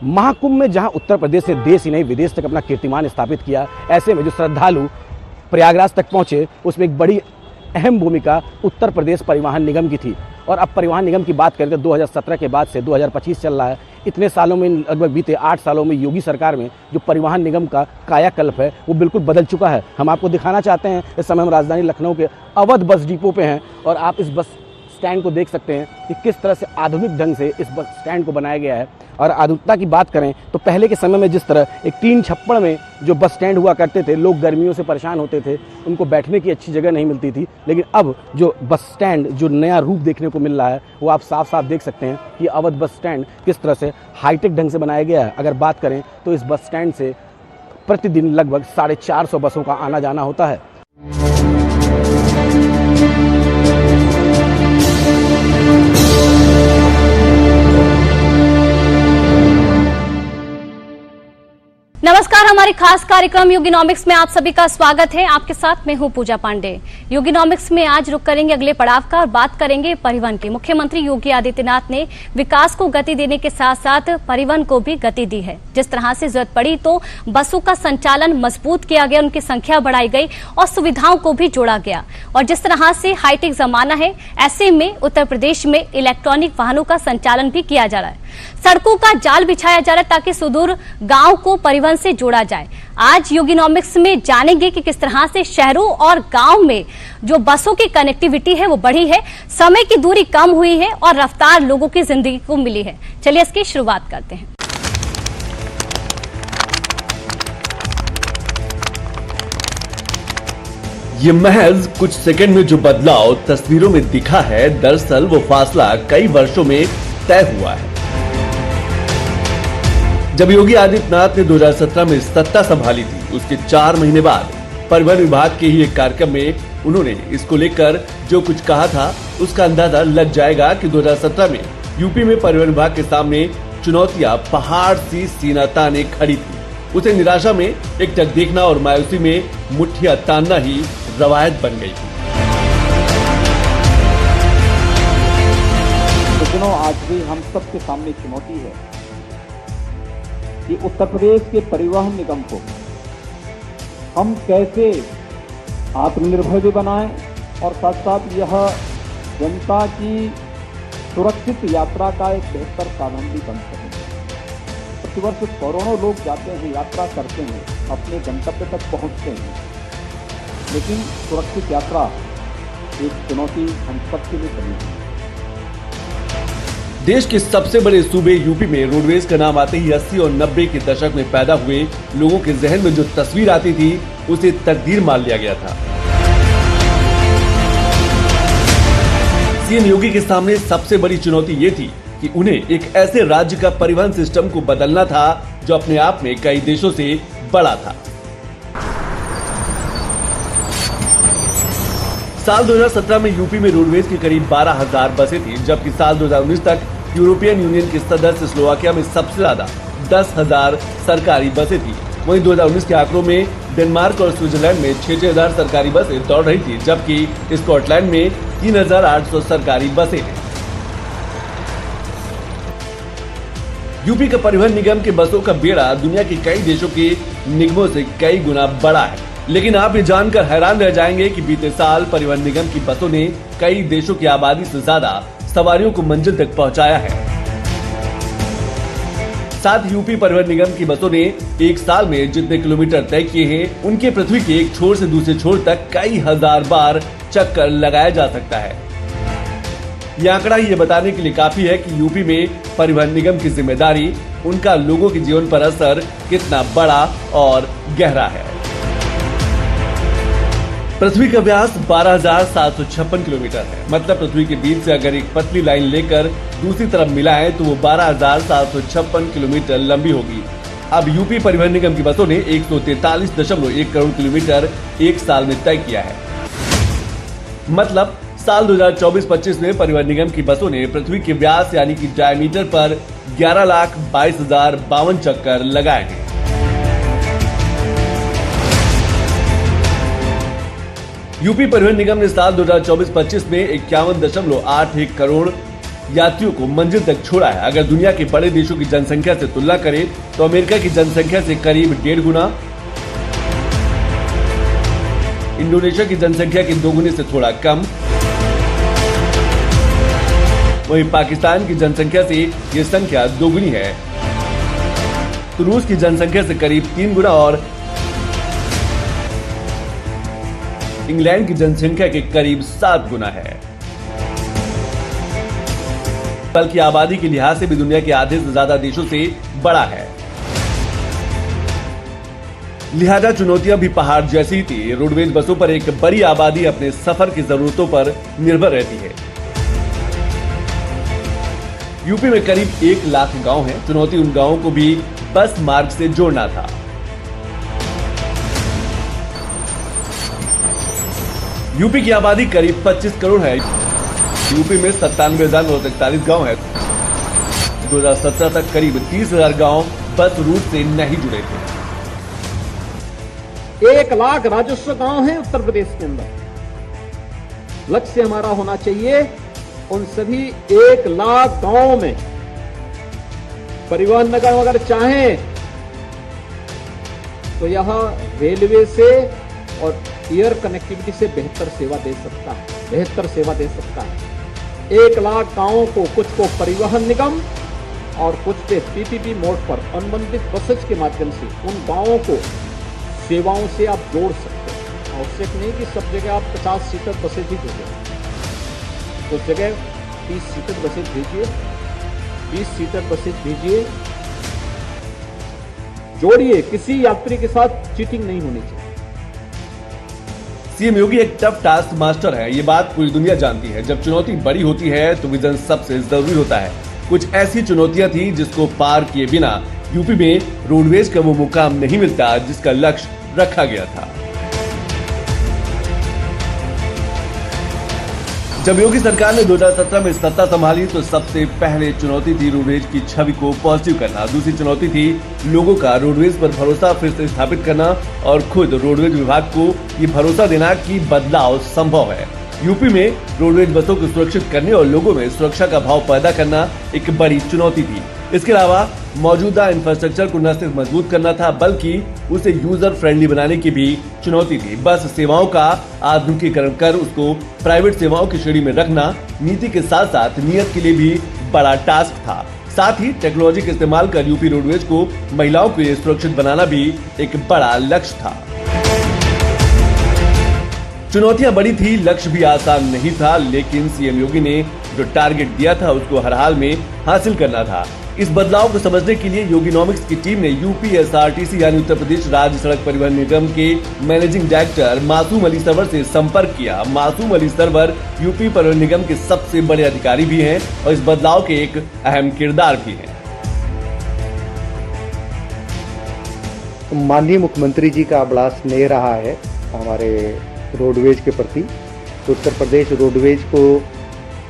महाकुंभ में जहां उत्तर प्रदेश से देश ही नहीं विदेश तक अपना कीर्तिमान स्थापित किया, ऐसे में जो श्रद्धालु प्रयागराज तक पहुंचे उसमें एक बड़ी अहम भूमिका उत्तर प्रदेश परिवहन निगम की थी। और अब परिवहन निगम की बात करें तो 2017 के बाद से 2025 चल रहा है, इतने सालों में लगभग बीते 8 सालों में योगी सरकार में जो परिवहन निगम का कायाकल्प है वो बिल्कुल बदल चुका है। हम आपको दिखाना चाहते हैं, इस समय हम राजधानी लखनऊ के अवध बस डिपो पे हैं और आप इस बस स्टैंड को देख सकते हैं कि किस तरह से आधुनिक ढंग से इस बस स्टैंड को बनाया गया है। और आधुनिकता की बात करें तो पहले के समय में जिस तरह एक टीन छप्पड़ में जो बस स्टैंड हुआ करते थे, लोग गर्मियों से परेशान होते थे, उनको बैठने की अच्छी जगह नहीं मिलती थी, लेकिन अब जो बस स्टैंड जो नया रूप देखने को मिल रहा है वो आप साफ साफ देख सकते हैं कि अवध बस स्टैंड किस तरह से हाईटेक ढंग से बनाया गया है। अगर बात करें तो इस बस स्टैंड से प्रतिदिन लगभग 450 बसों का आना जाना होता है। नमस्कार, हमारे खास कार्यक्रम योगिनॉमिक्स में आप सभी का स्वागत है। आपके साथ मैं हूं पूजा पांडे। योगिनॉमिक्स में आज रुक करेंगे अगले पड़ाव का और बात करेंगे परिवहन की। मुख्यमंत्री योगी आदित्यनाथ ने विकास को गति देने के साथ साथ परिवहन को भी गति दी है। जिस तरह से जरूरत पड़ी तो बसों का संचालन मजबूत किया गया, उनकी संख्या बढ़ाई गई और सुविधाओं को भी जोड़ा गया। और जिस तरह से हाईटेक जमाना है, ऐसे में उत्तर प्रदेश में इलेक्ट्रॉनिक वाहनों का संचालन भी किया जा रहा है। सड़कों का जाल बिछाया जा रहा है ताकि सुदूर गांव को परिवहन से जोड़ा जाए। आज योगिनॉमिक्स में जानेंगे कि किस तरह से शहरों और गांव में जो बसों की कनेक्टिविटी है वो बढ़ी है, समय की दूरी कम हुई है और रफ्तार लोगों की जिंदगी को मिली है। चलिए इसकी शुरुआत करते हैं। ये महज कुछ सेकंड में जो बदलाव तस्वीरों में दिखा है, दरअसल वो फासला कई वर्षों में तय हुआ है। जब योगी आदित्यनाथ ने 2017 में सत्ता संभाली थी, उसके 4 महीने बाद परिवहन विभाग के ही एक कार्यक्रम में उन्होंने इसको लेकर जो कुछ कहा था उसका अंदाजा लग जाएगा कि 2017 में यूपी में परिवहन विभाग के सामने चुनौतियां पहाड़ सी सीना ताने खड़ी थी। उसे निराशा में एकटक देखना और मायूसी में मुट्ठियां तानना ही रवायत बन गई थी। आज भी हम सबके सामने चुनौती है कि उत्तर प्रदेश के परिवहन निगम को हम कैसे आत्मनिर्भर भी बनाएं और साथ साथ यह जनता की सुरक्षित यात्रा का एक बेहतर साधन भी बन सके। प्रतिवर्ष करोड़ों लोग जाते हैं, यात्रा करते हैं, अपने गंतव्य तक पहुंचते हैं, लेकिन सुरक्षित यात्रा एक चुनौती हम सबके लिए बनी है। देश के सबसे बड़े सूबे यूपी में रोडवेज का नाम आते ही 80 और 90 के दशक में पैदा हुए लोगों के जहन में जो तस्वीर आती थी उसे तकदीर मान लिया गया था। सीएम योगी के सामने सबसे बड़ी चुनौती ये थी कि उन्हें एक ऐसे राज्य का परिवहन सिस्टम को बदलना था जो अपने आप में कई देशों से बड़ा था। साल 2017 में यूपी में रोडवेज की करीब 12,000 बसें थी, जबकि साल 2019 तक यूरोपियन यूनियन के सदस्य स्लोवाकिया में सबसे ज्यादा 10,000 सरकारी बसें थी। वहीं 2019 के आंकड़ों में डेनमार्क और स्विट्जरलैंड में 6,000 सरकारी बसें दौड़ रही थी, जबकि स्कॉटलैंड में 3,800 सरकारी बसें हैं। यूपी का परिवहन निगम के बसों का बेड़ा दुनिया के कई देशों के निगमों से कई गुना बड़ा है। लेकिन आप ये जानकर हैरान रह जाएंगे कि बीते साल परिवहन निगम की बसों ने कई देशों की आबादी से ज्यादा सवारियों को मंजिल तक पहुंचाया है। साथ यूपी परिवहन निगम की बसों ने एक साल में जितने किलोमीटर तय किए हैं, उनके पृथ्वी के एक छोर से दूसरे छोर तक कई हजार बार चक्कर लगाया जा सकता है। यह आंकड़ा ये बताने के लिए काफी है कि यूपी में परिवहन निगम की जिम्मेदारी, उनका लोगों के जीवन पर असर कितना बड़ा और गहरा है। पृथ्वी का व्यास 12,756 किलोमीटर है। मतलब पृथ्वी के बीच से अगर एक पतली लाइन लेकर दूसरी तरफ मिलाएं तो वो 12,756 किलोमीटर लंबी होगी। अब यूपी परिवहन निगम की बसों ने 143.1 करोड़ किलोमीटर एक साल में तय किया है। मतलब साल 2024-25 में परिवहन निगम की बसों ने पृथ्वी के व्यास यानी कि डायमीटर पर 11,22,052 चक्कर लगाए हैं। यूपी परिवहन निगम ने साल 2024-25 में 51.81 करोड़ यात्रियों को मंजिल तक छोड़ा है। अगर दुनिया के बड़े देशों की जनसंख्या से तुलना करें तो अमेरिका की जनसंख्या से करीब 1.5 गुना, इंडोनेशिया की जनसंख्या के 2 गुने से थोड़ा कम, वहीं पाकिस्तान की जनसंख्या से ये संख्या 2 गुनी है। तो रूस की जनसंख्या से करीब 3 गुना और इंग्लैंड की जनसंख्या के करीब 7 गुना है। बल्कि आबादी के लिहाज से भी दुनिया के आधे से ज्यादा देशों से बड़ा है। लिहाजा चुनौतियां भी पहाड़ जैसी थी। रोडवेज बसों पर एक बड़ी आबादी अपने सफर की जरूरतों पर निर्भर रहती है। यूपी में करीब 1 लाख गांव हैं। चुनौती उन गांवों को भी बस मार्ग से जोड़ना था। यूपी की आबादी करीब 25 करोड़ है। यूपी में 97,941 गांव है। 2017 तक करीब 30,000 गांव बस रूट से नहीं जुड़े थे। 1 लाख राजस्व गांव हैं उत्तर प्रदेश के अंदर। लक्ष्य हमारा होना चाहिए उन सभी 1 लाख गांवों में परिवहन निगम अगर चाहें तो यह रेलवे से और एयर कनेक्टिविटी से बेहतर सेवा दे सकता है। 1 लाख गांवों को, कुछ को परिवहन निगम और कुछ पे पीपीपी मोड पर अनुबंधित बसेज के माध्यम से उन गांवों को सेवाओं से आप जोड़ सकते हैं। आवश्यक नहीं कि सब जगह आप 50 सीटर बसेज ही भेजें, कुछ जगह 30 सीटर बसेज भेजिए, 20 सीटर बसेज भेजिए, जोड़िए। किसी यात्री के साथ चीटिंग नहीं होनी चाहिए। सीएम योगी एक टफ टास्क मास्टर है, ये बात पूरी दुनिया जानती है। जब चुनौती बड़ी होती है तो विजन सबसे जरूरी होता है। कुछ ऐसी चुनौतियां थी जिसको पार किए बिना यूपी में रोडवेज का वो मुकाम नहीं मिलता जिसका लक्ष्य रखा गया था। जब योगी सरकार ने 2017 में सत्ता संभाली तो सबसे पहले चुनौती थी रोडवेज की छवि को पॉजिटिव करना। दूसरी चुनौती थी लोगों का रोडवेज पर भरोसा फिर से स्थापित करना और खुद रोडवेज विभाग को ये भरोसा देना कि बदलाव संभव है। यूपी में रोडवेज बसों को सुरक्षित करने और लोगों में सुरक्षा का भाव पैदा करना एक बड़ी चुनौती थी। इसके अलावा मौजूदा इंफ्रास्ट्रक्चर को न सिर्फ मजबूत करना था बल्कि उसे यूजर फ्रेंडली बनाने की भी चुनौती थी। बस सेवाओं का आधुनिकीकरण कर उसको प्राइवेट सेवाओं की श्रेणी में रखना नीति के साथ साथ नियत के लिए भी बड़ा टास्क था। साथ ही टेक्नोलॉजी के इस्तेमाल कर यूपी रोडवेज को महिलाओं के लिए सुरक्षित बनाना भी एक बड़ा लक्ष्य था। चुनौतियां बड़ी थी, लक्ष्य भी आसान नहीं था, लेकिन सीएम योगी ने जो टारगेट दिया था उसको हर हाल में हासिल करना था। इस बदलाव को समझने के लिए योगिनॉमिक्स की टीम ने यूपीएसआरटीसी यानी उत्तर प्रदेश राज्य सड़क परिवहन निगम के मैनेजिंग डायरेक्टर मासूम अली सरवर से संपर्क किया। मासूम अली सरवर यूपी परिवहन निगम के सबसे बड़े अधिकारी भी हैं और इस बदलाव के एक अहम किरदार भी हैं। माननीय मुख्यमंत्री जी का बड़ा स्नेह रहा है हमारे रोडवेज के प्रति। उत्तर प्रदेश रोडवेज को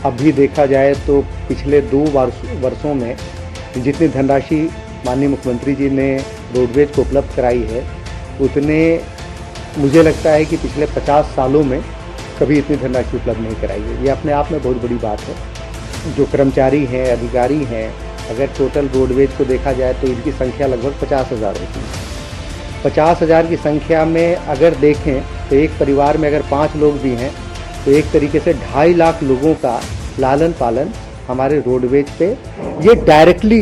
अभी देखा जाए तो पिछले 2 वर्षों में जितनी धनराशि माननीय मुख्यमंत्री जी ने रोडवेज को उपलब्ध कराई है उतने मुझे लगता है कि पिछले 50 सालों में कभी इतनी धनराशि उपलब्ध नहीं कराई है। ये अपने आप में बहुत बड़ी बात है। जो कर्मचारी हैं, अधिकारी हैं, अगर टोटल रोडवेज को देखा जाए तो इनकी संख्या लगभग 50,000 होती है। 50,000 की संख्या में अगर देखें तो एक परिवार में अगर 5 लोग भी हैं तो एक तरीके से 2.5 लाख लोगों का लालन पालन हमारे रोडवेज पे ये डायरेक्टली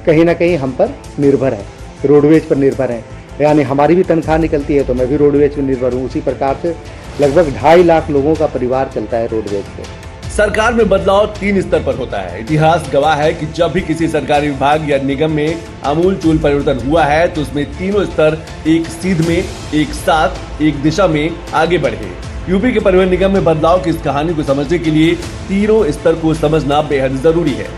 कहीं ना कहीं हम पर निर्भर है, रोडवेज पर निर्भर है। यानी हमारी भी तनख्वाह निकलती है तो मैं भी रोडवेज पर निर्भर हूँ। उसी प्रकार से लगभग 2.5 लाख लोगों का परिवार चलता है रोडवेज पे। सरकार में बदलाव 3 स्तर पर होता है। इतिहास गवाह है कि जब भी किसी सरकारी विभाग या निगम में आमूल-चूल परिवर्तन हुआ है तो उसमें तीनों स्तर एक सीध में, एक साथ, एक दिशा में आगे बढ़े। यूपी के परिवहन निगम में बदलाव की इस कहानी को समझने के लिए तीनों स्तर को समझना बेहद जरूरी है।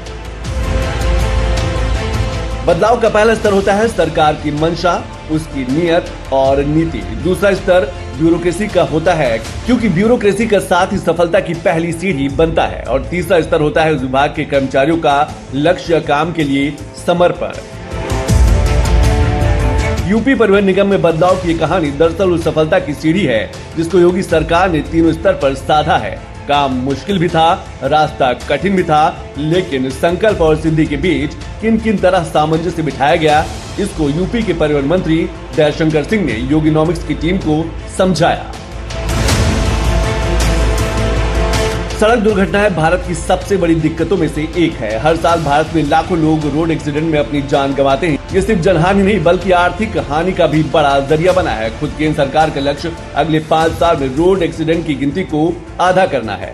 बदलाव का पहला स्तर होता है सरकार की मंशा, उसकी नियत और नीति। दूसरा स्तर ब्यूरोक्रेसी का होता है क्योंकि ब्यूरोक्रेसी का साथ ही सफलता की पहली सीढ़ी बनता है। और तीसरा स्तर होता है उस विभाग के कर्मचारियों का लक्ष्य या काम के लिए समर्पण। यूपी परिवहन निगम में बदलाव की कहानी दरअसल उस सफलता की सीढ़ी है जिसको योगी सरकार ने तीनों स्तर पर साधा है। काम मुश्किल भी था, रास्ता कठिन भी था, लेकिन संकल्प और सिद्धि के बीच किन किन तरह सामंजस्य बिठाया गया, इसको यूपी के परिवहन मंत्री दयाशंकर सिंह ने योगिनॉमिक्स की टीम को समझाया। सड़क दुर्घटनाएं भारत की सबसे बड़ी दिक्कतों में से एक है। हर साल भारत में लाखों लोग रोड एक्सीडेंट में अपनी जान गंवाते हैं। ये सिर्फ जनहानि नहीं बल्कि आर्थिक हानि का भी बड़ा जरिया बना है। खुद केंद्र सरकार का लक्ष्य अगले 5 साल में रोड एक्सीडेंट की गिनती को आधा करना है।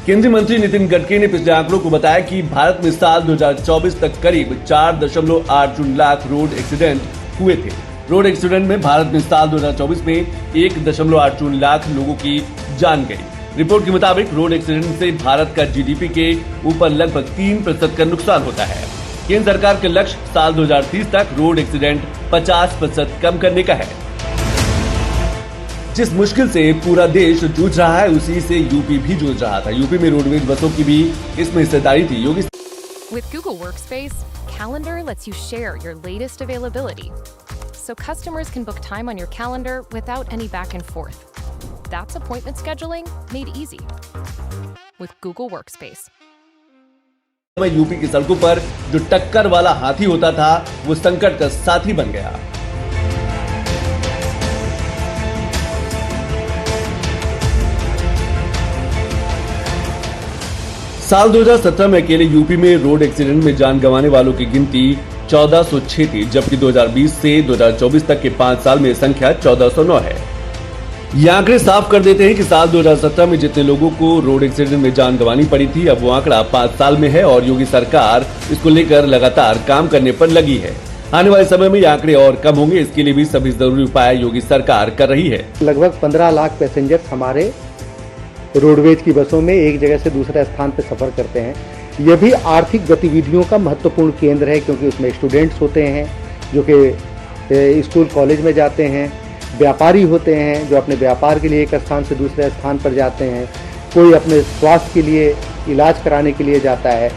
केंद्रीय मंत्री नितिन गडकरी ने पिछले आंकड़ों को बताया कि भारत में साल 2024 तक करीब 4.80 लाख रोड एक्सीडेंट हुए थे। रोड एक्सीडेंट में भारत में साल 2024 में 1.80 लाख लोगों की जान गई। रिपोर्ट के मुताबिक रोड एक्सीडेंट से भारत का जीडीपी के ऊपर लगभग 3% का नुकसान होता है। केंद्र सरकार के लक्ष्य साल 2030 तक रोड एक्सीडेंट 50% कम करने का है। जिस मुश्किल से पूरा देश जूझ रहा है उसी से यूपी भी जूझ रहा था। यूपी में रोडवेज बसों की भी इसमें हिस्सेदारी थी। योगी With Google Workspace, Calendar lets you share your latest availability, so customers can book time on your calendar without any back and forth. That's appointment scheduling made easy with Google Workspace. UP की सड़कों पर जो टक्कर वाला हाथी होता था वो संकट का साथी बन गया। साल 2017 में अकेले यूपी में रोड एक्सीडेंट में जान गंवाने वालों की गिनती 1406 थी, जबकि 2020 से 2024 तक के 5 साल में संख्या 1409 है। ये आंकड़े साफ कर देते हैं कि साल 2017 में जितने लोगों को रोड एक्सीडेंट में जान गंवानी पड़ी थी, अब वो आंकड़ा 5 साल में है और योगी सरकार इसको लेकर लगातार काम करने पर लगी है। आने वाले समय में ये आंकड़े और कम होंगे, इसके लिए भी सभी जरूरी उपाय योगी सरकार कर रही है। लगभग 15 लाख पैसेंजर्स हमारे रोडवेज की बसों में एक जगह से दूसरे स्थान पर सफर करते हैं। यह भी आर्थिक गतिविधियों का महत्वपूर्ण केंद्र है, क्योंकि उसमें स्टूडेंट्स होते हैं जो कि स्कूल कॉलेज में जाते हैं, व्यापारी होते हैं जो अपने व्यापार के लिए एक स्थान से दूसरे स्थान पर जाते हैं, कोई अपने स्वास्थ्य के लिए इलाज कराने के लिए जाता है,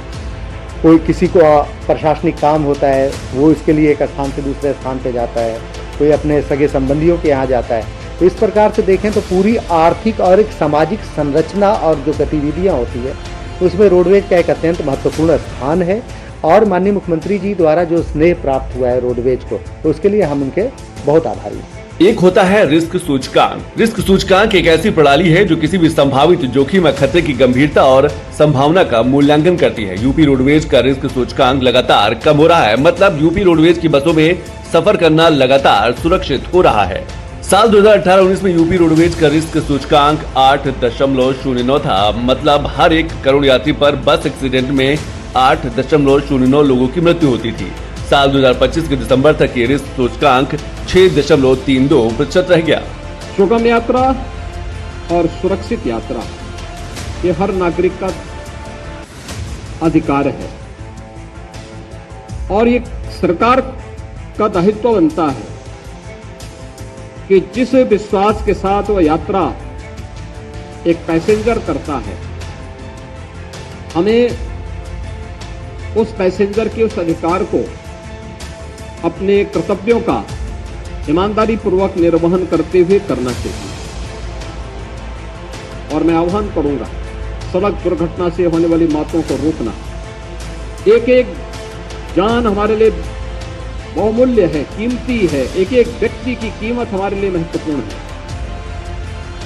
कोई किसी को प्रशासनिक काम होता है वो इसके लिए एक स्थान से दूसरे स्थान पर जाता है, कोई अपने सगे संबंधियों के यहाँ जाता है। तो इस प्रकार से देखें तो पूरी आर्थिक और एक सामाजिक संरचना और जो गतिविधियाँ होती है उसमें रोडवेज का एक अत्यंत महत्वपूर्ण स्थान है। और माननीय मुख्यमंत्री जी द्वारा जो स्नेह प्राप्त हुआ है रोडवेज को, तो उसके लिए हम उनके बहुत आभारी हैं। एक होता है रिस्क सूचकांक। रिस्क सूचकांक एक ऐसी प्रणाली है जो किसी भी संभावित जोखिम या खतरे की गंभीरता और संभावना का मूल्यांकन करती है। यूपी रोडवेज का रिस्क सूचकांक लगातार कम हो रहा है, मतलब यूपी रोडवेज की बसों में सफर करना लगातार सुरक्षित हो रहा है। साल 2018-19 में यूपी रोडवेज का रिस्क सूचकांक 8.09 था, मतलब हर 1 करोड़ यात्री पर बस एक्सीडेंट में 8.09 लोगों की मृत्यु होती थी। साल 2025 के दिसंबर तक ये रिस्क सूचकांक 6.32% रह गया। सुगम यात्रा और सुरक्षित यात्रा ये हर नागरिक का अधिकार है और ये सरकार का दायित्व बनता है कि जिस विश्वास के साथ वह यात्रा एक पैसेंजर करता है, हमें उस पैसेंजर के उस अधिकार को अपने कर्तव्यों का ईमानदारी पूर्वक निर्वहन करते हुए करना चाहिए। और मैं आह्वान करूंगा, सड़क दुर्घटना से होने वाली मौतों को रोकना। एक एक जान हमारे लिए बहुमूल्य है, कीमती है। एक एक व्यक्ति की कीमत हमारे लिए महत्वपूर्ण है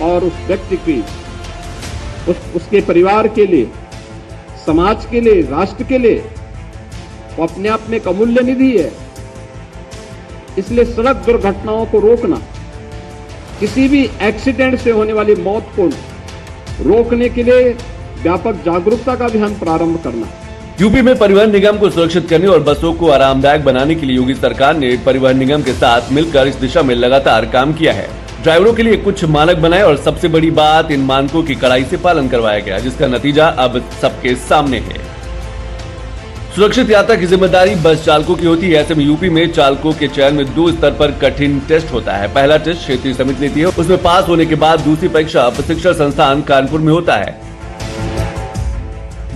और उस व्यक्ति की उसके परिवार के लिए, समाज के लिए, राष्ट्र के लिए वो अपने आप में एक अमूल्य निधि है। इसलिए सड़क दुर्घटनाओं को रोकना, किसी भी एक्सीडेंट से होने वाली मौत को रोकने के लिए व्यापक जागरूकता का अभियान प्रारंभ करना। यूपी में परिवहन निगम को सुरक्षित करने और बसों को आरामदायक बनाने के लिए योगी सरकार ने परिवहन निगम के साथ मिलकर इस दिशा में लगातार काम किया है। ड्राइवरों के लिए कुछ मानक बनाए और सबसे बड़ी बात, इन मानकों की कड़ाई से पालन करवाया गया, जिसका नतीजा अब सबके सामने है। सुरक्षित यात्रा की जिम्मेदारी बस चालकों की होती है। ऐसे में यूपी में चालकों के चयन में 2 स्तर पर कठिन टेस्ट होता है। पहला टेस्ट क्षेत्रीय समिति लेती है, उसमें पास होने के बाद दूसरी परीक्षा प्रशिक्षण संस्थान कानपुर में होता है।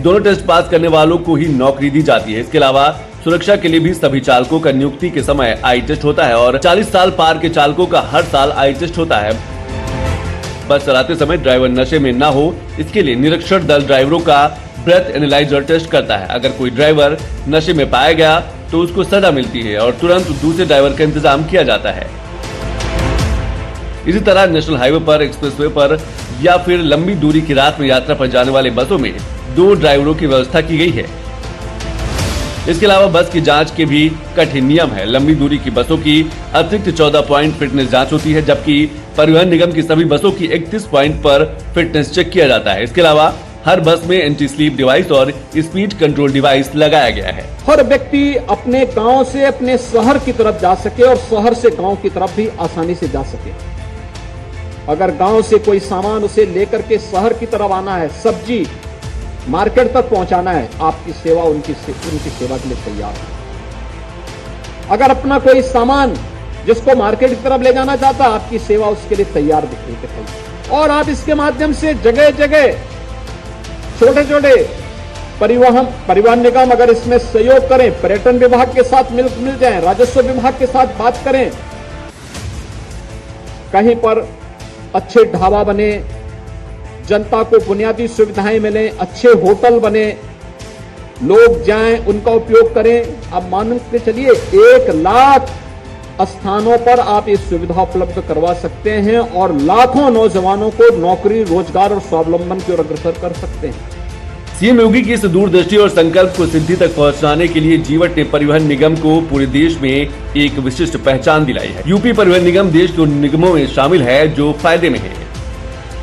दोनों टेस्ट पास करने वालों को ही नौकरी दी जाती है। इसके अलावा सुरक्षा के लिए भी सभी चालकों का नियुक्ति के समय आई टेस्ट होता है और 40 साल पार के चालकों का हर साल आई टेस्ट होता है। बस चलाते समय ड्राइवर नशे में न हो, इसके लिए निरीक्षण दल ड्राइवरों का ब्रेथ एनालाइजर टेस्ट करता है। अगर कोई ड्राइवर नशे में पाया गया तो उसको सजा मिलती है और तुरंत दूसरे ड्राइवर का इंतजाम किया जाता है। इसी तरह नेशनल हाईवे पर, एक्सप्रेसवे पर या फिर लंबी दूरी की रात में यात्रा पर जाने वाले बसों में 2 ड्राइवरों की व्यवस्था की गई है। इसके अलावा बस की जांच के भी कठिन नियम है। लंबी दूरी की बसों की अतिरिक्त 14 पॉइंट फिटनेस जांच होती है, जबकि परिवहन निगम की सभी बसों की 31 पॉइंट पर फिटनेस चेक किया जाता है। इसके अलावा हर बस में एंटी स्लीप डिवाइस और स्पीड कंट्रोल डिवाइस लगाया गया है। हर व्यक्ति अपने गांव से अपने शहर की तरफ जा सके और शहर से गांव की तरफ भी आसानी से जा सके। अगर गांव से कोई सामान उसे लेकर के शहर की तरफ आना है, सब्जी मार्केट तक पहुंचाना है, आपकी सेवा उनकी सेवा के लिए तैयार है। अगर अपना कोई सामान जिसको मार्केट की तरफ ले जाना चाहता, आपकी सेवा उसके लिए तैयार दिखेगी। और आप इसके माध्यम से जगह जगह छोटे छोटे परिवहन निगम अगर इसमें सहयोग करें, पर्यटन विभाग के साथ मिल जाएं, राजस्व विभाग के साथ बात करें, कहीं पर अच्छे ढाबा बने, जनता को बुनियादी सुविधाएं मिलें, अच्छे होटल बने, लोग जाएं, उनका उपयोग करें। अब मान के चलिए 1 लाख स्थानों पर आप ये सुविधा उपलब्ध करवा सकते हैं और लाखों नौजवानों को नौकरी, रोजगार और स्वावलंबन की ओर अग्रसर कर सकते हैं। सीएम योगी की इस दूरदृष्टि और संकल्प को सिद्धि तक पहुंचाने के लिए जीवट ने परिवहन निगम को पूरे देश में एक विशिष्ट पहचान दिलाई है। यूपी परिवहन निगम देश के उन निगमों में शामिल है जो फायदे में है।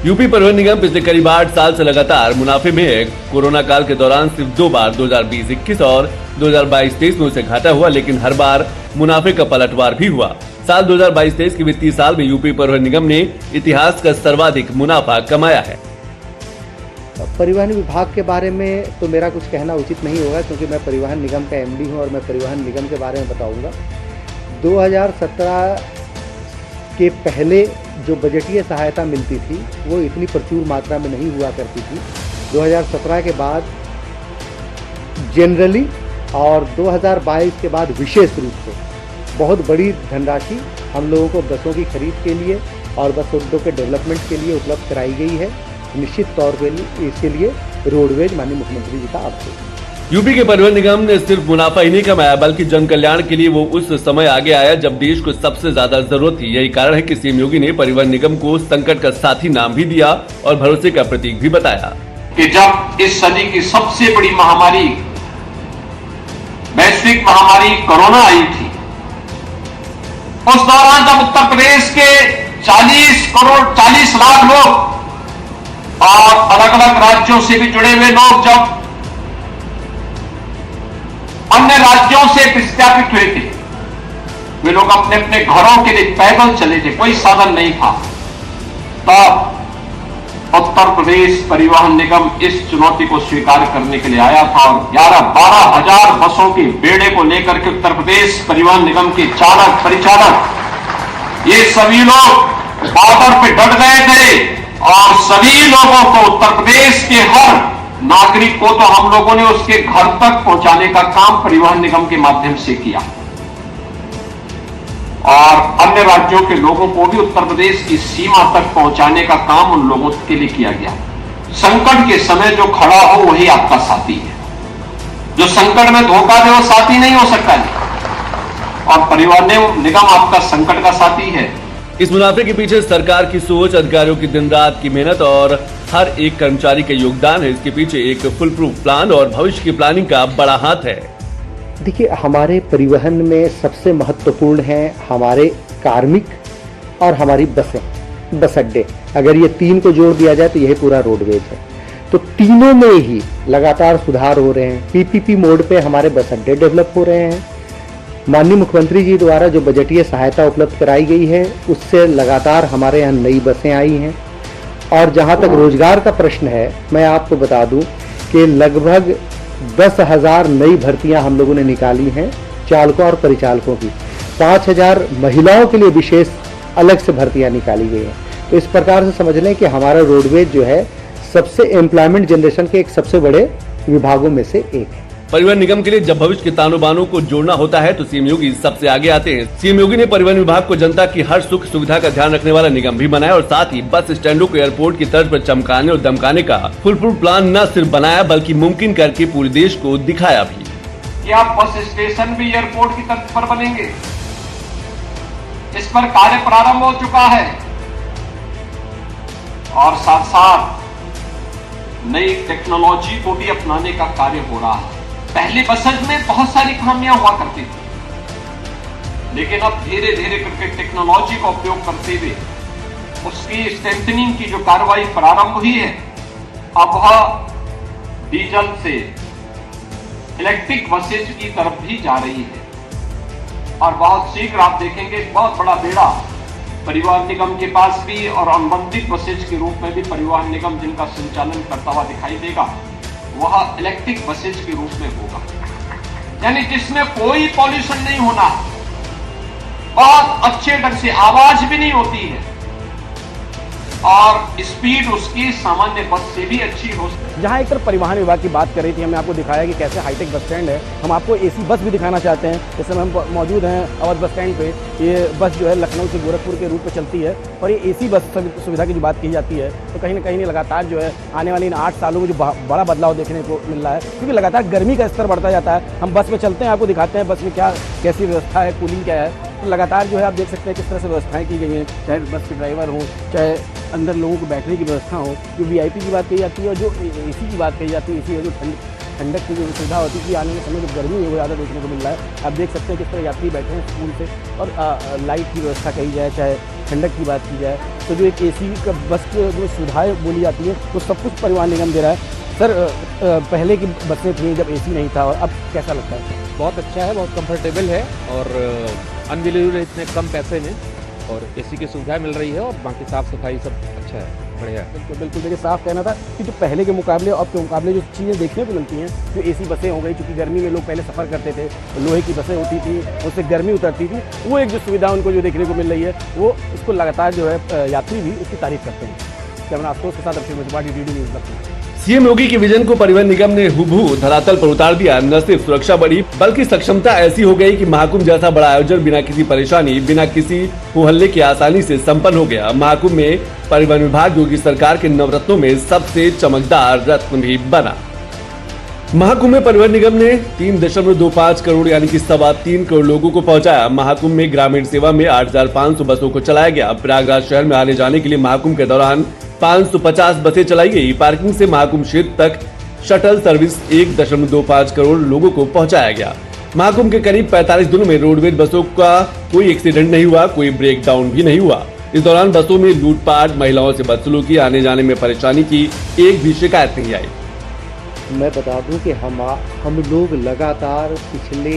यूपी परिवहन निगम पिछले करीब 8 साल से लगातार मुनाफे में है। कोरोना काल के दौरान सिर्फ 2 बार 2020-21 और 2022-23 में उसे घाटा हुआ, लेकिन हर बार मुनाफे का पलटवार भी हुआ। साल 2022-23 के वित्तीय साल में यूपी परिवहन निगम ने इतिहास का सर्वाधिक मुनाफा कमाया है। परिवहन विभाग के बारे में तो मेरा कुछ कहना उचित नहीं होगा, क्योंकि मैं परिवहन निगम का एमडी हूं और मैं परिवहन निगम के बारे में बताऊंगा। 2017 के पहले जो बजटीय सहायता मिलती थी वो इतनी प्रचुर मात्रा में नहीं हुआ करती थी। 2017 के बाद जनरली और 2022 के बाद विशेष रूप से बहुत बड़ी धनराशि हम लोगों को बसों की खरीद के लिए और बस अड्डों के डेवलपमेंट के लिए उपलब्ध कराई गई है। निश्चित तौर पर इसके लिए रोडवेज माननीय मुख्यमंत्री जी का आभार। यूपी के परिवहन निगम ने सिर्फ मुनाफा ही नहीं कमाया, बल्कि जन कल्याण के लिए वो उस समय आगे आया जब देश को सबसे ज्यादा जरूरत थी। यही कारण है कि सीएम योगी ने परिवहन निगम को संकट का साथी नाम भी दिया और भरोसे का प्रतीक भी बताया। कि जब इस सदी की सबसे बड़ी महामारी, वैश्विक महामारी कोरोना आई थी, उस दौरान जब उत्तर प्रदेश के 40 लाख लोग और अलग अलग राज्यों से भी जुड़े हुए लोग जब अन्य राज्यों से विस्थापित हुए थे, वे लोग अपने अपने घरों के लिए पैदल चले थे, कोई साधन नहीं था, तब उत्तर प्रदेश परिवहन निगम इस चुनौती को स्वीकार करने के लिए आया था और 11-12 हजार बसों के बेड़े को लेकर के उत्तर प्रदेश परिवहन निगम के चालक, परिचालक, ये सभी लोग बॉर्डर पे डट गए थे और सभी लोगों को, उत्तर प्रदेश के हर नागरिक को तो हम लोगों ने उसके घर तक पहुंचाने का काम परिवहन निगम के माध्यम से किया और अन्य राज्यों के लोगों को भी उत्तर प्रदेश की सीमा तक पहुंचाने का काम उन लोगों के लिए किया गया। संकट के समय जो खड़ा हो वही आपका साथी है, जो संकट में धोखा दे वो साथी नहीं हो सकता है और परिवहन निगम आपका संकट का साथी है। इस मुनाफे के पीछे सरकार की सोच, अधिकारियों की दिन रात की मेहनत और हर एक कर्मचारी का योगदान है। इसके पीछे एक फुल प्रूफ प्लान और भविष्य की प्लानिंग का बड़ा हाथ है। देखिए, हमारे परिवहन में सबसे महत्वपूर्ण है हमारे कार्मिक और हमारी बसें, बस अड्डे। अगर ये 3 को जोड़ दिया जाए तो यह पूरा रोडवेज है। तो तीनों में ही लगातार सुधार हो रहे हैं। पीपीपी मोड पे हमारे बस अड्डे डेवलप हो रहे हैं। माननीय मुख्यमंत्री जी द्वारा जो बजटीय सहायता उपलब्ध कराई गई है उससे लगातार हमारे यहाँ नई बसें आई हैं। और जहाँ तक रोजगार का प्रश्न है, मैं आपको बता दूं कि लगभग 10,000 नई भर्तियां हम लोगों ने निकाली हैं चालकों और परिचालकों की। 5,000 महिलाओं के लिए विशेष अलग से भर्तियां निकाली गई हैं। तो इस प्रकार से समझ लें कि हमारा रोडवेज जो है सबसे एम्प्लॉयमेंट जनरेशन के एक सबसे बड़े विभागों में से एक है। परिवहन निगम के लिए जब भविष्य के तानों बानों को जोड़ना होता है तो सीएम योगी सबसे आगे आते हैं। सीएम योगी ने परिवहन विभाग को जनता की हर सुख सुविधा का ध्यान रखने वाला निगम भी बनाया और साथ ही बस स्टैंडों को एयरपोर्ट की तर्ज पर चमकाने और दमकाने का फुल प्रूफ प्लान न सिर्फ बनाया बल्कि मुमकिन करके पूरे देश को दिखाया भी। क्या बस स्टेशन भी एयरपोर्ट की तर्ज पर बनेंगे? इस पर कार्य प्रारंभ हो चुका है और साथ साथ नई टेक्नोलॉजी को भी अपनाने का कार्य हो रहा है। पहले बसेज में बहुत सारी खामियां हुआ करती थी, लेकिन अब धीरे धीरे करके टेक्नोलॉजी का उपयोग करते हुए उसकी स्ट्रेंथनिंग की जो कार्रवाई प्रारंभ हुई है, अब वह डीजल से इलेक्ट्रिक बसेज की तरफ भी जा रही है और बहुत शीघ्र आप देखेंगे बहुत बड़ा बेड़ा परिवहन निगम के पास भी और अनुबंधित बसेज के रूप में भी परिवहन निगम जिनका संचालन करता हुआ दिखाई देगा वह इलेक्ट्रिक बसेज के रूप में होगा, यानी जिसमें कोई पॉल्यूशन नहीं होना, बहुत अच्छे ढंग से आवाज भी नहीं होती है और स्पीड उसकी सामान्य बस से भी अच्छी हो। जहां एक तरफ परिवहन विभाग की बात कर रही थी, हमने आपको दिखाया कि कैसे हाईटेक बस स्टैंड है। हम आपको एसी बस भी दिखाना चाहते हैं। इस समय हम मौजूद हैं अवध बस स्टैंड पे। ये बस जो है लखनऊ से गोरखपुर के रूट पे चलती है और ये एसी बस सुविधा की जो बात की जाती है तो कहीं ना कहीं लगातार जो है आने वाले इन 8 सालों में जो बड़ा बदलाव देखने को मिल रहा है, क्योंकि लगातार गर्मी का स्तर बढ़ता जाता है। हम बस में चलते हैं, आपको दिखाते हैं बस में क्या कैसी व्यवस्था है, कूलिंग क्या है। तो लगातार जो है आप देख सकते हैं किस तरह से व्यवस्थाएं की गई हैं, चाहे बस के ड्राइवर हों, चाहे अंदर लोगों को बैठने की व्यवस्था हो। जो वीआईपी की बात कही जाती है और जो एसी की बात कही जाती है, एसी है जो ठंडक की जो सुविधा होती है कि आने के समय जो गर्मी है वो ज़्यादा देखने को मिल रहा है। आप देख सकते हैं किस तरह यात्री बैठे हैं स्कूल से और लाइट की व्यवस्था कही जाए, चाहे ठंडक की बात की जाए, तो जो एक एसी का बस की जो सुविधाएँ बोली जाती है वो सब कुछ परिवहन निगम दे रहा है। सर, पहले की बसें थी जब एसी नहीं था और अब कैसा लगता है? बहुत अच्छा है, बहुत कंफर्टेबल है और अनबिलीवेबल इतने कम पैसे में और एसी की सुविधा मिल रही है और बाकी साफ सफाई सब अच्छा है, बढ़िया है। बिल्कुल बिल्कुल, देखिए साफ कहना था कि जो पहले के मुकाबले और अब के मुकाबले जो चीज़ें देखने को मिलती हैं, जो एसी बसें हो गई, क्योंकि गर्मी में लोग पहले सफ़र करते थे, लोहे की बसें होती थी, उससे गर्मी उतरती थी, वो एक जो सुविधा उनको जो देखने को मिल रही है वो उसको लगातार जो है यात्री भी उसकी तारीफ करते हैं। कैमरा आशुतोष के साथ अभिषेक मजवाड़ी, डीडी न्यूज़ लखनऊ। सीएम योगी के विजन को परिवहन निगम ने हुबहू धरातल पर उतार दिया। न सिर्फ सुरक्षा बढ़ी बल्कि सक्षमता ऐसी हो गई कि महाकुंभ जैसा बड़ा आयोजन बिना किसी परेशानी, बिना किसी हो-हल्ले के आसानी से संपन्न हो गया। महाकुंभ में परिवहन विभाग योगी सरकार के नवरत्नों में सबसे चमकदार रत्न भी बना। महाकुंभ में परिवहन निगम ने 3.25 करोड़ यानी कि 3.25 करोड़ लोगों को पहुंचाया। महाकुंभ में ग्रामीण सेवा में 8,500 बसों को चलाया गया। प्रयागराज शहर में आने जाने के लिए महाकुंभ के दौरान 550 बसें चलाई गई। पार्किंग से महाकुंभ क्षेत्र तक शटल सर्विस 1.25 करोड़ लोगों को पहुंचाया गया। महाकुंभ के करीब 45 दिनों में रोडवेज बसों का कोई एक्सीडेंट नहीं हुआ, कोई ब्रेक डाउन भी नहीं हुआ। इस दौरान बसों में लूटपाट, महिलाओं से बदसलूकी, आने जाने में परेशानी की एक भी शिकायत नहीं आई। मैं बता दूं कि हम लोग लगातार पिछले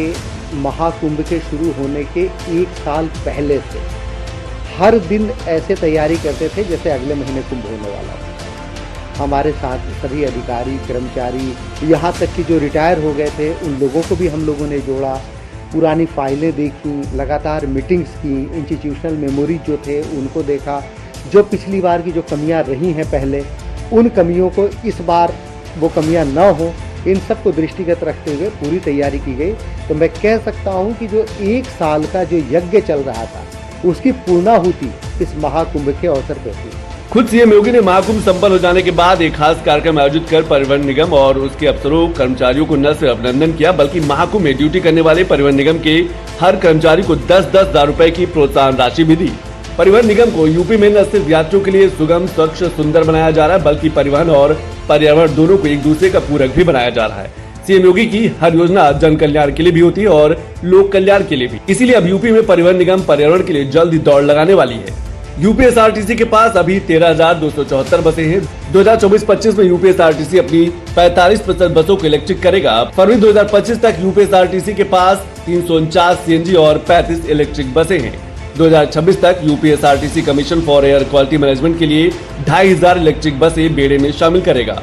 महाकुंभ के शुरू होने के 1 साल पहले से हर दिन ऐसे तैयारी करते थे जैसे अगले महीने कुंभ होने वाला था। हमारे साथ सभी अधिकारी, कर्मचारी, यहाँ तक कि जो रिटायर हो गए थे उन लोगों को भी हम लोगों ने जोड़ा, पुरानी फाइलें देखी, लगातार मीटिंग्स की, इंस्टीट्यूशनल मेमोरीज जो थे उनको देखा, जो पिछली बार की जो कमियाँ रही हैं पहले उन कमियों को इस बार वो कमियां न हो, इन सब को दृष्टिगत रखते हुए पूरी तैयारी की गई। तो मैं कह सकता हूं कि जो 1 साल का जो यज्ञ चल रहा था उसकी पूर्णाहुति इस महाकुंभ के अवसर पर हुई। खुद सीएम योगी ने महाकुंभ संपन्न हो जाने के बाद एक खास कार्यक्रम आयोजित कर परिवहन निगम और उसके अफसरों, कर्मचारियों को न सिर्फ अभिनंदन किया बल्कि महाकुंभ में ड्यूटी करने वाले परिवहन निगम के हर कर्मचारी को 10-10 हजार रुपए की प्रोत्साहन राशि भी दी। परिवहन निगम को यूपी में न सिर्फ यात्रियों के लिए सुगम, स्वच्छ, सुंदर बनाया जा रहा है बल्कि परिवहन और पर्यावरण दोनों को एक दूसरे का पूरक भी बनाया जा रहा है। सीएम योगी की हर योजना जन कल्याण के लिए भी होती है और लोक कल्याण के लिए भी। इसीलिए अब यूपी में परिवहन निगम पर्यावरण के लिए जल्द ही दौड़ लगाने वाली है। यूपीएसआरटीसी के पास अभी 13,274 बसें हैं। 2024-25 में यूपीएसआरटीसी अपनी 45% बसों को इलेक्ट्रिक करेगा। फरवरी 2025 तक यूपीएसआरटीसी के पास 349 सीएनजी और 35 इलेक्ट्रिक बसें हैं। 2026 तक UPSRTC commission for air quality management के लिए 2,500 इलेक्ट्रिक बसें बेड़े में शामिल करेगा।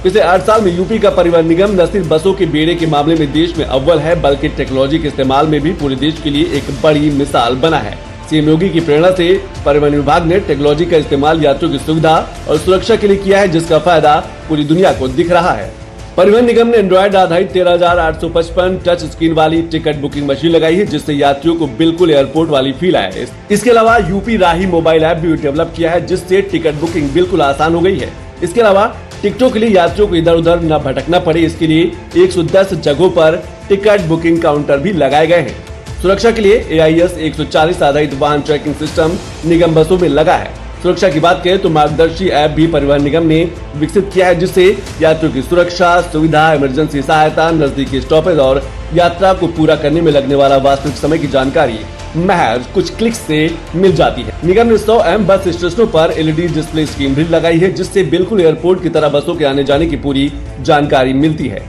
पिछले 8 साल में यूपी का परिवहन निगम न सिर्फ बसों के बेड़े के मामले में देश में अव्वल है बल्कि टेक्नोलॉजी के इस्तेमाल में भी पूरे देश के लिए एक बड़ी मिसाल बना है। सीएम योगी की प्रेरणा से परिवहन विभाग ने टेक्नोलॉजी का इस्तेमाल यात्रियों की सुविधा और सुरक्षा के लिए किया है, जिसका फायदा पूरी दुनिया को दिख रहा है। परिवहन निगम ने एंड्रॉयड आधारित 13,855 टच स्क्रीन वाली टिकट बुकिंग मशीन लगाई है, जिससे यात्रियों को बिल्कुल एयरपोर्ट वाली फील आए। इसके अलावा यूपी राही मोबाइल ऐप भी डेवलप किया है, जिससे टिकट बुकिंग बिल्कुल आसान हो गई है। इसके अलावा टिकटों के लिए यात्रियों को इधर उधर न भटकना पड़े, इसके लिए 110 जगहों पर टिकट बुकिंग काउंटर भी लगाए गए हैं। सुरक्षा के लिए AIS 140 आधारित वाहन ट्रैकिंग सिस्टम निगम बसों में लगा है। सुरक्षा की बात करें तो मार्गदर्शी ऐप भी परिवहन निगम ने विकसित किया है, जिससे यात्रियों की सुरक्षा, सुविधा, इमरजेंसी सहायता, नजदीकी स्टॉपेज और यात्रा को पूरा करने में लगने वाला वास्तविक समय की जानकारी महज कुछ क्लिक से मिल जाती है। निगम ने 100 अहम बस स्टेशनों पर LED डिस्प्ले स्क्रीन भी लगाई है, जिससे बिल्कुल एयरपोर्ट की तरह बसों के आने जाने की पूरी जानकारी मिलती है।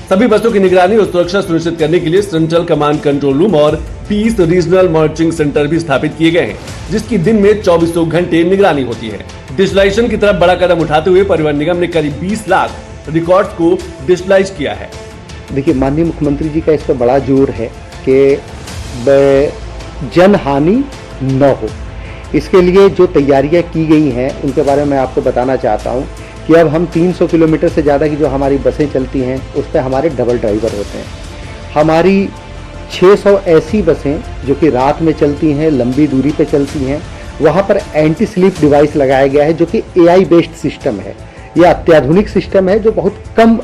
सभी बसों की निगरानी और सुरक्षा सुनिश्चित करने के लिए सेंट्रल कमांड कंट्रोल रूम और 20 रीजनल मॉनिटरिंग सेंटर भी स्थापित किए गए हैं, जिसकी दिन में 24 घंटे निगरानी होती है। डिजिटलाइजेशन की तरफ बड़ा कदम उठाते हुए परिवहन निगम ने करीब 20 लाख रिकॉर्ड्स को डिजिटलाइज किया है। देखिए, माननीय मुख्यमंत्री जी का इस पर बड़ा जोर है कि जन हानि न हो। इसके लिए जो तैयारियां की गई हैं उनके बारे में आपको बताना चाहता हूं कि अब हम 300 किलोमीटर से ज़्यादा की जो हमारी बसें चलती हैं उस पर हमारे डबल ड्राइवर होते हैं। हमारी 600 ऐसी बसें जो कि रात में चलती हैं, लंबी दूरी पे चलती हैं, वहाँ पर एंटी स्लीप डिवाइस लगाया गया है, जो कि AI बेस्ड सिस्टम है। यह अत्याधुनिक सिस्टम है जो बहुत कम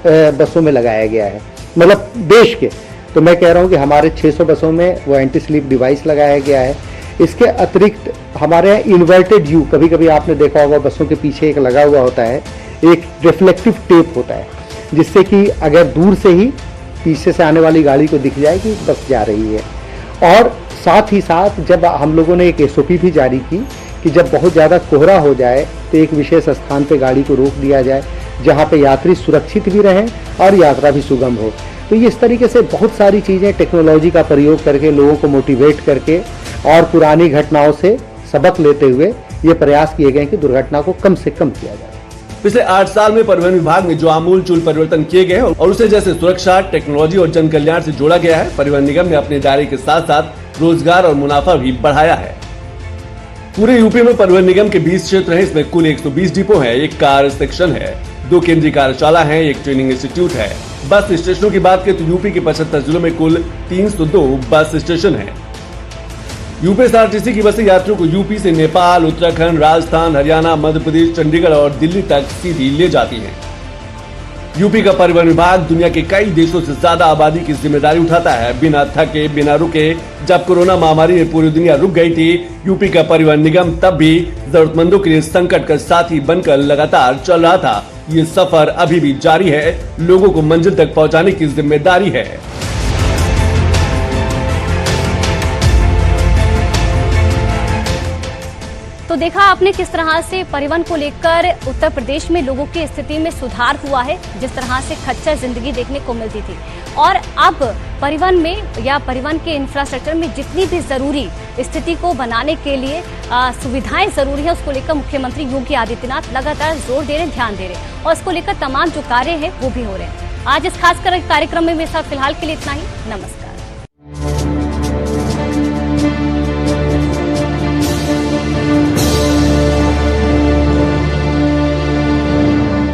बसों में लगाया गया है, मतलब देश के। तो मैं कह रहा हूँ कि हमारे 600 बसों में वो एंटी स्लीप डिवाइस लगाया गया है। इसके अतिरिक्त हमारे यहाँ इन्वर्टेड यू, कभी कभी आपने देखा होगा बसों के पीछे एक लगा हुआ होता है, एक रिफ्लेक्टिव टेप होता है, जिससे कि अगर दूर से ही पीछे से आने वाली गाड़ी को दिख जाए कि बस जा रही है। और साथ ही साथ जब हम लोगों ने एक SOP भी जारी की कि जब बहुत ज़्यादा कोहरा हो जाए तो एक विशेष स्थान पर गाड़ी को रोक दिया जाए, जहाँ पे यात्री सुरक्षित भी रहें और यात्रा भी सुगम हो। तो ये इस तरीके से बहुत सारी चीज़ें टेक्नोलॉजी का प्रयोग करके, लोगों को मोटिवेट करके और पुरानी घटनाओं से सबक लेते हुए ये प्रयास किए गए कि दुर्घटना को कम से कम किया जाए। पिछले 8 साल में परिवहन विभाग में जो आमूलचूल परिवर्तन किए गए हैं और उसे जैसे सुरक्षा, टेक्नोलॉजी और जन कल्याण से जोड़ा गया है, परिवहन निगम ने अपने दायरे के साथ साथ रोजगार और मुनाफा भी बढ़ाया है। पूरे यूपी में परिवहन निगम के 20 क्षेत्र हैं। इसमें कुल 120 डिपो है, 1 कार सेक्शन है, 2 केंद्रीय कार्यशाला है, 1 ट्रेनिंग इंस्टीट्यूट है। बस स्टेशनों की बात करें तो यूपी के 75 जिलों में कुल 302 बस स्टेशन है। UPSRTC की बसें यात्रियों को यूपी से नेपाल, उत्तराखंड, राजस्थान, हरियाणा, मध्य प्रदेश, चंडीगढ़ और दिल्ली तक सीधी ले जाती हैं। यूपी का परिवहन विभाग दुनिया के कई देशों से ज्यादा आबादी की जिम्मेदारी उठाता है, बिना थके, बिना रुके। जब कोरोना महामारी में पूरी दुनिया रुक गई थी, यूपी का परिवहन निगम तब भी जरूरतमंदों के लिए संकट का साथी बनकर लगातार चल रहा था। ये सफर अभी भी जारी है, लोगों को मंजिल तक पहुंचाने की जिम्मेदारी है। तो देखा आपने किस तरह से परिवहन को लेकर उत्तर प्रदेश में लोगों की स्थिति में सुधार हुआ है, जिस तरह से खच्चर जिंदगी देखने को मिलती थी। और अब परिवहन में या परिवहन के इंफ्रास्ट्रक्चर में जितनी भी जरूरी स्थिति को बनाने के लिए सुविधाएं जरूरी है, उसको लेकर मुख्यमंत्री योगी आदित्यनाथ लगातार जोर दे रहे हैं, ध्यान दे रहे हैं और उसको लेकर तमाम जो कार्य है वो भी हो रहे हैं। आज इस खास कार्यक्रम में मेरे साथ फिलहाल के लिए इतना ही। नमस्कार।